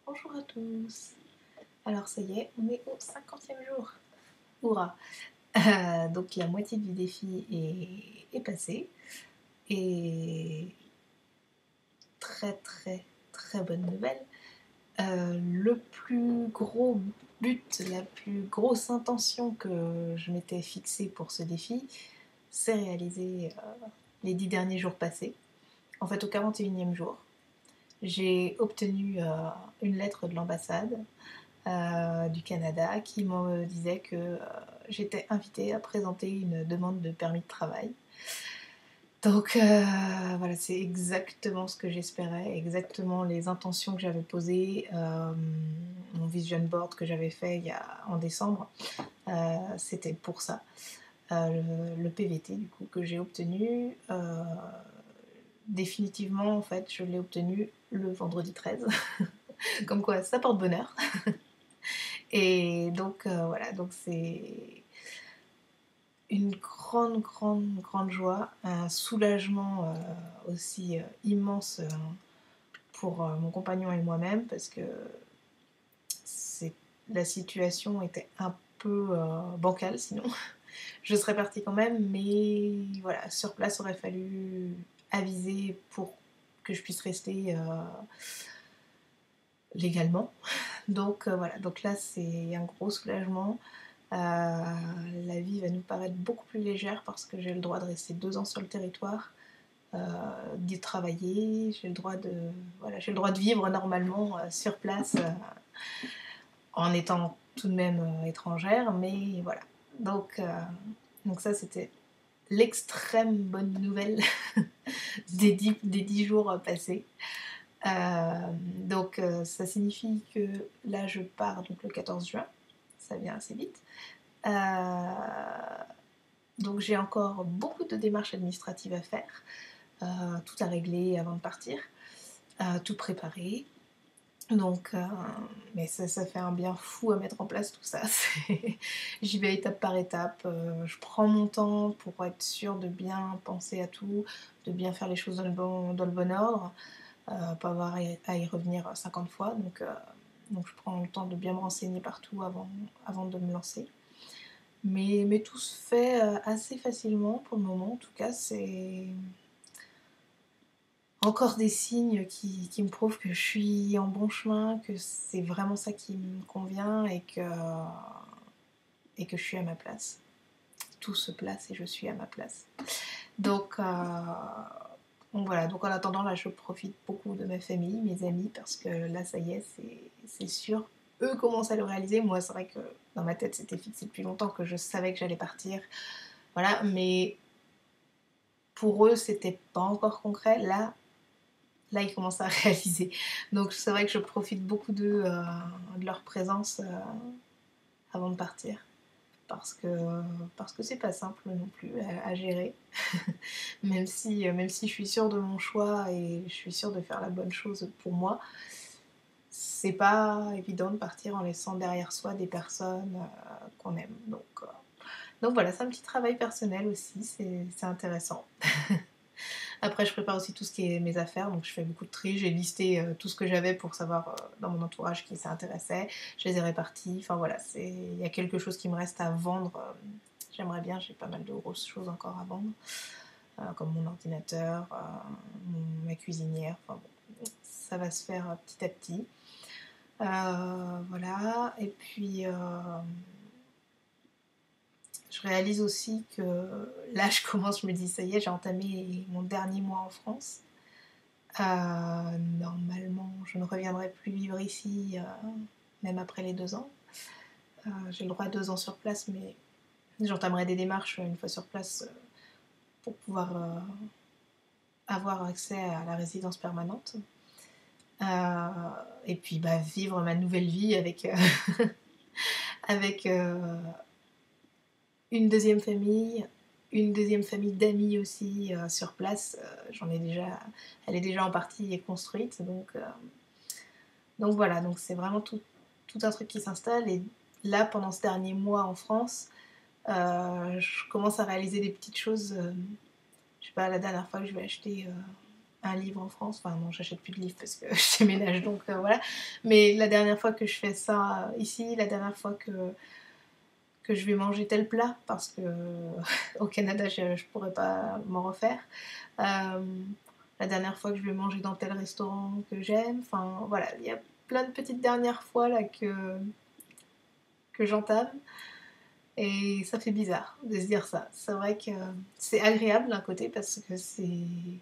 Bonjour à tous. Alors ça y est, on est au 50e jour. Hurrah. Donc la moitié du défi est passée. Et très très très bonne nouvelle. Le plus gros but, la plus grosse intention que je m'étais fixée pour ce défi, c'est réalisé les 10 derniers jours passés. En fait au 41e jour, j'ai obtenu une lettre de l'ambassade du Canada qui me disait que j'étais invitée à présenter une demande de permis de travail. Donc voilà, c'est exactement ce que j'espérais, exactement les intentions que j'avais posées, mon vision board que j'avais fait en décembre, c'était pour ça. Le PVT du coup que j'ai obtenu, définitivement en fait je l'ai obtenu le vendredi 13, comme quoi ça porte bonheur. Et donc voilà, donc c'est une grande joie, un soulagement aussi immense pour mon compagnon et moi-même parce que la situation était un peu bancale sinon. Je serais partie quand même, mais voilà, sur place, il aurait fallu aviser pour que je puisse rester légalement. Donc voilà, donc là c'est un gros soulagement. La vie va nous paraître beaucoup plus légère parce que j'ai le droit de rester 2 ans sur le territoire, d'y travailler, j'ai le droit de vivre normalement sur place en étant tout de même étrangère, mais voilà. Donc ça c'était l'extrême bonne nouvelle des 10 jours passés. Ça signifie que là je pars donc le 14 juin, ça vient assez vite. Donc j'ai encore beaucoup de démarches administratives à faire, tout à régler avant de partir, tout préparer. Donc, mais ça fait un bien fou à mettre en place tout ça. J'y vais étape par étape, je prends mon temps pour être sûre de bien penser à tout, de bien faire les choses dans le bon ordre, pas avoir à y revenir 50 fois. Donc je prends le temps de bien me renseigner partout avant de me lancer. Mais tout se fait assez facilement pour le moment. En tout cas, c'est encore des signes qui me prouvent que je suis en bon chemin, que c'est vraiment ça qui me convient et que je suis à ma place. Tout se place et je suis à ma place. Donc voilà, donc en attendant, là, je profite beaucoup de ma famille, mes amis, parce que là, ça y est, c'est sûr. Eux commencent à le réaliser. Moi, c'est vrai que dans ma tête, c'était fixé depuis longtemps que je savais que j'allais partir. Voilà, mais pour eux, c'était pas encore concret. Là, ils commencent à réaliser. Donc c'est vrai que je profite beaucoup de leur présence avant de partir. Parce que c'est pas simple non plus à gérer. Même si je suis sûre de mon choix et je suis sûre de faire la bonne chose pour moi, c'est pas évident de partir en laissant derrière soi des personnes qu'on aime. Donc voilà, c'est un petit travail personnel aussi, c'est intéressant. Après, je prépare aussi tout ce qui est mes affaires, donc je fais beaucoup de tri. J'ai listé tout ce que j'avais pour savoir dans mon entourage qui s'intéressait. Je les ai répartis. Enfin voilà, il y a quelque chose qui me reste à vendre. J'aimerais bien, j'ai pas mal de grosses choses encore à vendre, comme mon ordinateur, ma cuisinière. Enfin bon, ça va se faire petit à petit. Voilà, et puis je réalise aussi que là je commence, je me dis ça y est, j'ai entamé mon dernier mois en France. Normalement, je ne reviendrai plus vivre ici, même après les 2 ans. J'ai le droit à 2 ans sur place, mais j'entamerai des démarches une fois sur place pour pouvoir avoir accès à la résidence permanente. Et puis vivre ma nouvelle vie avec, avec une deuxième famille d'amis aussi sur place. Elle est déjà en partie construite, donc voilà, donc c'est vraiment tout un truc qui s'installe. Et là, pendant ce dernier mois en France, je commence à réaliser des petites choses. Je sais pas, la dernière fois que je vais acheter un livre en France. Enfin non, j'achète plus de livres parce que je déménage, donc voilà. Mais la dernière fois que je fais ça ici, la dernière fois que je vais manger tel plat, parce que au Canada je pourrais pas m'en refaire. La dernière fois que je vais manger dans tel restaurant que j'aime. Enfin voilà, il y a plein de petites dernières fois là que j'entame. Et ça fait bizarre de se dire ça. C'est vrai que c'est agréable d'un côté parce que c'est... Il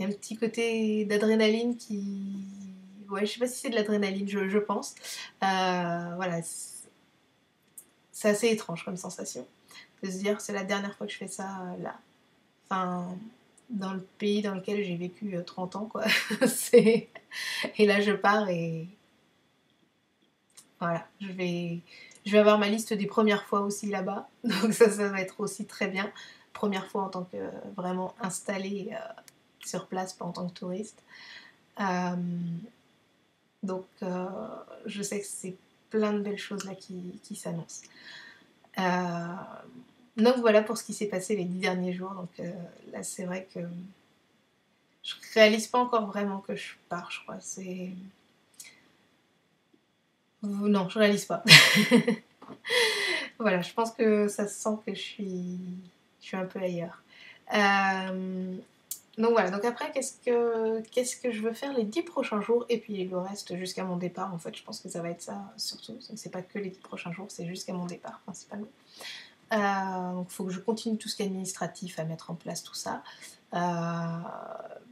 y a un petit côté d'adrénaline qui... Ouais, je sais pas si c'est de l'adrénaline, je pense. Voilà, c'est assez étrange comme sensation. De se dire, c'est la dernière fois que je fais ça là. Enfin, dans le pays dans lequel j'ai vécu 30 ans, quoi. C'est... Et là, je pars et... Voilà, je vais avoir ma liste des premières fois aussi là-bas. Donc ça va être aussi très bien. Première fois en tant que vraiment installée sur place, pas en tant que touriste. Euh, donc je sais que c'est plein de belles choses là qui s'annoncent. Donc voilà pour ce qui s'est passé les 10 derniers jours. Donc là c'est vrai que je réalise pas encore vraiment que je pars, je crois. C'est... Non, je réalise pas. Voilà, je pense que ça se sent que je suis un peu ailleurs. Donc voilà, donc après, qu'est-ce que je veux faire les 10 prochains jours et puis le reste jusqu'à mon départ. En fait, je pense que ça va être ça surtout. C'est pas que les 10 prochains jours, c'est jusqu'à mon départ principalement. Donc il faut que je continue tout ce qui est administratif à mettre en place, tout ça.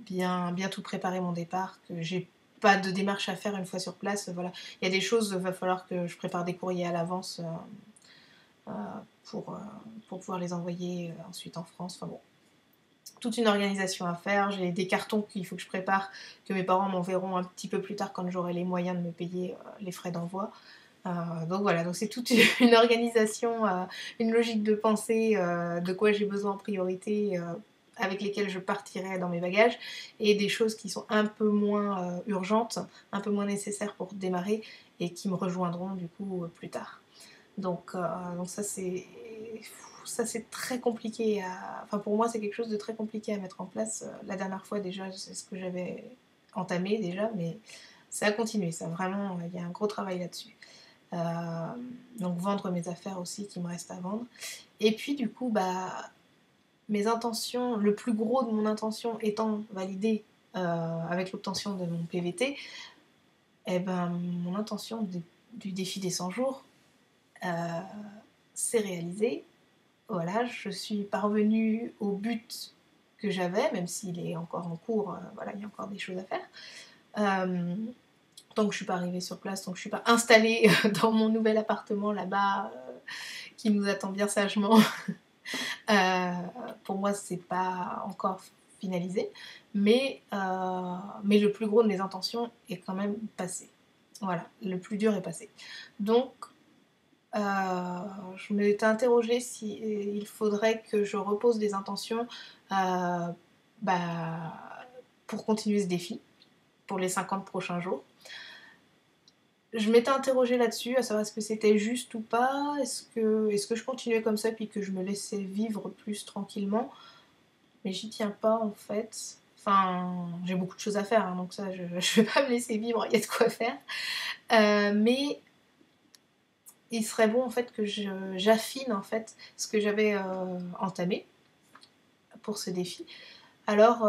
Bien tout préparer mon départ, que j'ai pas de démarche à faire une fois sur place. Voilà, il y a des choses, il va falloir que je prépare des courriers à l'avance. Pour pouvoir les envoyer ensuite en France. Enfin bon, toute une organisation à faire. J'ai des cartons qu'il faut que je prépare, que mes parents m'enverront un petit peu plus tard quand j'aurai les moyens de me payer les frais d'envoi. Donc voilà, donc c'est toute une organisation, une logique de pensée, de quoi j'ai besoin en priorité, avec lesquelles je partirai dans mes bagages, et des choses qui sont un peu moins urgentes, un peu moins nécessaires pour démarrer, et qui me rejoindront du coup plus tard. Donc ça c'est très compliqué Enfin pour moi c'est quelque chose de très compliqué à mettre en place. La dernière fois déjà c'est ce que j'avais entamé déjà, mais ça a continué, ça vraiment, il y a un gros travail là-dessus. Donc vendre mes affaires aussi qui me restent à vendre. Et puis du coup mes intentions, le plus gros de mon intention étant validé avec l'obtention de mon PVT, et ben mon intention du défi des 100 jours c'est réalisé. Voilà, je suis parvenue au but que j'avais, même s'il est encore en cours, voilà, il y a encore des choses à faire. Tant que je suis pas arrivée sur place, tant que je suis pas installée dans mon nouvel appartement là-bas, qui nous attend bien sagement, pour moi c'est pas encore finalisé, mais le plus gros de mes intentions est quand même passé. Voilà, le plus dur est passé. Donc je m'étais interrogée si il faudrait que je repose des intentions pour continuer ce défi, pour les 50 prochains jours. Je m'étais interrogée là-dessus, à savoir est-ce que c'était juste ou pas, est-ce que je continuais comme ça puis que je me laissais vivre plus tranquillement, mais j'y tiens pas en fait. Enfin, j'ai beaucoup de choses à faire, hein, donc ça, je vais pas me laisser vivre, il y a de quoi faire. Mais il serait bon en fait que j'affine en fait ce que j'avais entamé pour ce défi. Alors,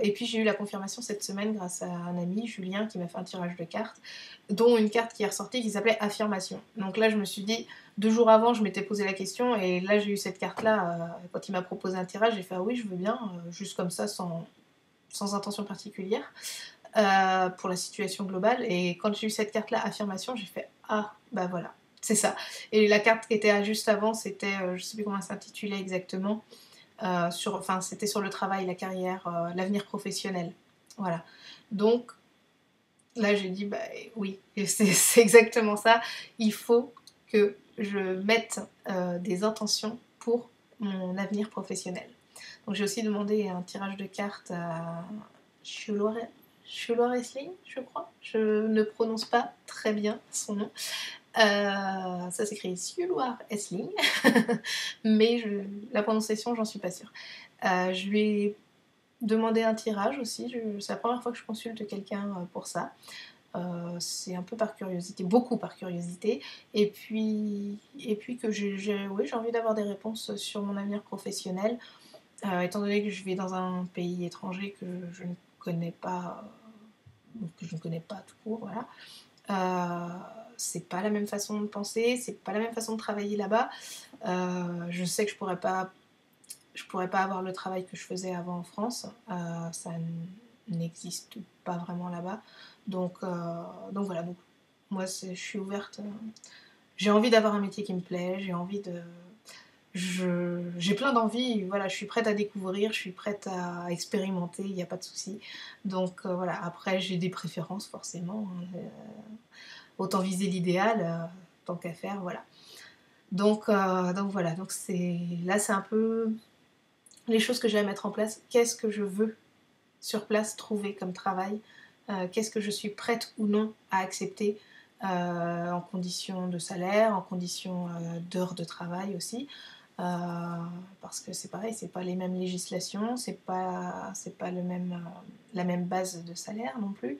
et puis j'ai eu la confirmation cette semaine grâce à un ami, Julien, qui m'a fait un tirage de cartes, dont une carte qui est ressortie qui s'appelait Affirmation. Donc là, je me suis dit, 2 jours avant, je m'étais posé la question, et là, j'ai eu cette carte-là, quand il m'a proposé un tirage, j'ai fait, ah oui, je veux bien, juste comme ça, sans intention particulière, pour la situation globale. Et quand j'ai eu cette carte-là, Affirmation, j'ai fait, ah, bah voilà, c'est ça. Et la carte qui était juste avant, c'était, je sais plus comment ça s'intitulait exactement, c'était sur le travail, la carrière, l'avenir professionnel. Voilà. Donc là, j'ai dit, bah oui, c'est exactement ça. Il faut que je mette des intentions pour mon avenir professionnel. Donc j'ai aussi demandé un tirage de cartes à Chulor Wrestling, je crois. Je ne prononce pas très bien son nom. Ça s'écrit Chulor Wrestling, mais la prononciation, j'en suis pas sûre. Je lui ai demander un tirage aussi. C'est la première fois que je consulte quelqu'un pour ça. C'est un peu par curiosité, beaucoup par curiosité. Et puis que oui, j'ai envie d'avoir des réponses sur mon avenir professionnel. Étant donné que je vais dans un pays étranger que je ne connais pas, que je ne connais pas tout court, voilà. C'est pas la même façon de penser, c'est pas la même façon de travailler là-bas. Je sais que je pourrais pas avoir le travail que je faisais avant en France. Ça n'existe pas vraiment là-bas. Donc voilà, donc moi je suis ouverte. J'ai envie d'avoir un métier qui me plaît, j'ai envie de. J'ai plein d'envies, voilà, je suis prête à découvrir, je suis prête à expérimenter, il n'y a pas de souci. Donc voilà, après j'ai des préférences forcément, hein, autant viser l'idéal, tant qu'à faire, voilà. Donc voilà, donc là c'est un peu les choses que j'ai à mettre en place. Qu'est-ce que je veux sur place trouver comme travail, qu'est-ce que je suis prête ou non à accepter en conditions de salaire, en conditions d'heures de travail aussi. Parce que c'est pareil, c'est pas les mêmes législations, c'est pas la même base de salaire non plus.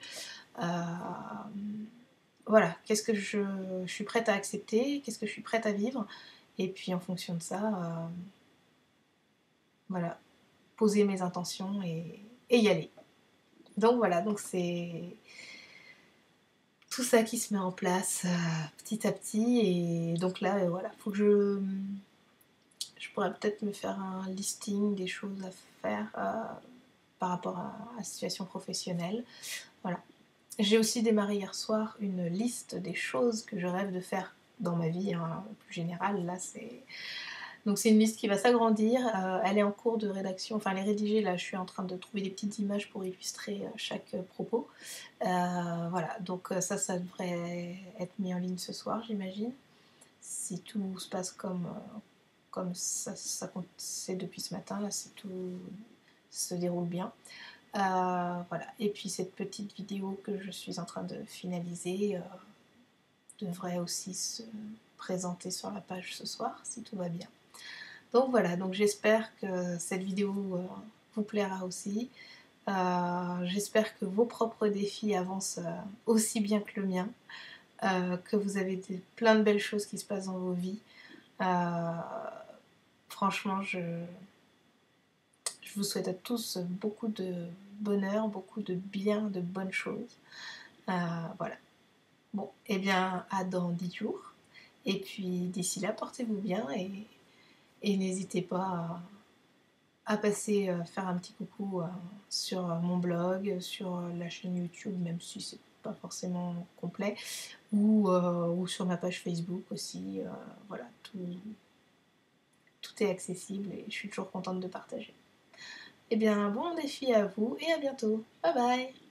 Voilà, qu'est-ce que je suis prête à accepter, qu'est-ce que je suis prête à vivre, et puis en fonction de ça, voilà, poser mes intentions et y aller. Donc voilà, donc c'est tout ça qui se met en place petit à petit. Et donc là, voilà, faut que je pourrais peut-être me faire un listing des choses à faire par rapport à la situation professionnelle. Voilà. J'ai aussi démarré hier soir une liste des choses que je rêve de faire dans ma vie, hein, plus générale. Là, donc c'est une liste qui va s'agrandir, elle est en cours de rédaction, enfin elle est rédigée, là je suis en train de trouver des petites images pour illustrer chaque propos. Voilà, donc ça devrait être mis en ligne ce soir, j'imagine, si tout se passe comme ça c'est depuis ce matin, là si tout se déroule bien. Voilà, et puis cette petite vidéo que je suis en train de finaliser devrait aussi se présenter sur la page ce soir, si tout va bien. Donc voilà, donc j'espère que cette vidéo vous plaira aussi. J'espère que vos propres défis avancent aussi bien que le mien, que vous avez plein de belles choses qui se passent dans vos vies. Franchement, je vous souhaite à tous beaucoup de bonheur, beaucoup de bien, de bonnes choses. Voilà. Bon, et bien à dans 10 jours. Et puis d'ici là, portez-vous bien et n'hésitez pas à passer faire un petit coucou sur mon blog, sur la chaîne YouTube, même si c'est pas forcément complet, ou sur ma page Facebook aussi. Voilà, tout est accessible et je suis toujours contente de partager. Et bien, bon défi à vous et à bientôt. Bye bye!